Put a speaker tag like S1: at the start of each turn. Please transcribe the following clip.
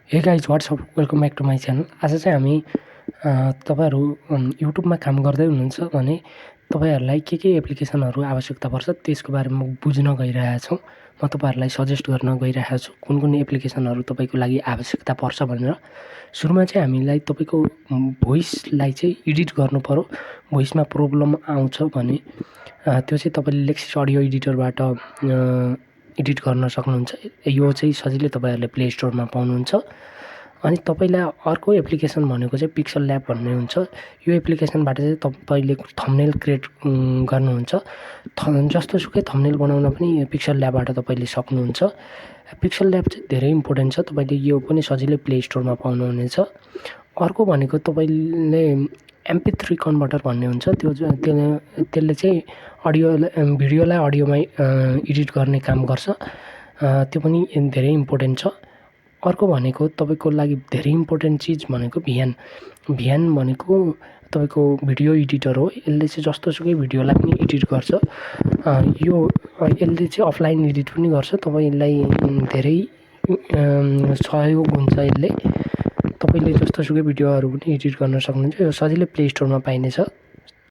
S1: हे guys what's up welcome back to my channel. आज चाहिँ हामी तपाईँहरू युट्युबमा काम गर्दै हुनुहुन्छ भने तपाईँहरूलाई के एप्लिकेसनहरू आवश्यकता पर्छ त्यसको बारेमा बुझ्न गइरहेको छौँ। म तपाईँहरूलाई सजेस्ट गर्न गइरहेको छु कुन एप्लिकेसनहरू तपाईँको लागि आवश्यकता पर्छ भनेर। सुरुमा चाहिँ हामीलाई तपाईँको भोइसलाई चाहिँ एडिट गर्नु पऱ्यो। भोइसमा प्रब्लम आउँछ भने त्यो चाहिँ तपाईँले लेक्सिस अडियो एडिटरबाट एडिट गर्न सक्नुहुन्छ। यो चाहिँ सजिलै तपाईँहरूले प्ले स्टोरमा पाउनुहुन्छ। अनि तपाईँलाई अर्को एप्लिकेसन भनेको चाहिँ पिक्सल ल्याब भन्ने हुन्छ। यो एप्लिकेसनबाट चाहिँ तपाईँले थम्बनेल क्रिएट गर्नुहुन्छ। जस्तोसुकै थम्बनेल बनाउन पनि पिक्सल ल्याबबाट तपाईँले सक्नुहुन्छ। पिक्सल ल्याब चाहिँ धेरै इम्पोर्टेन्ट छ। तपाईँले यो पनि सजिलै प्ले स्टोरमा पाउनुहुनेछ। अर्को भनेको तपाईँले MP3 कन्भर्टर भन्ने हुन्छ। त्यसले चाहिँ भिडियोलाई अडियोमा एडिट गर्ने काम गर्छ। त्यो पनि धेरै इम्पोर्टेन्ट छ। अर्को भनेको तपाईँको लागि धेरै इम्पोर्टेन्ट चिज भनेको भिएन भनेको तपाईँको भिडियो एडिटर हो। यसले चाहिँ जस्तोसुकै भिडियोलाई पनि एडिट गर्छ। यसले चाहिँ अफलाइन एडिट पनि गर्छ। तपाईँलाई धेरै सहयोग हुन्छ। यसले तपाईँले जस्तोसुकै भिडियोहरू पनि एडिट गर्न सक्नुहुन्छ। यो सजिलै प्ले स्टोरमा पाइनेछ।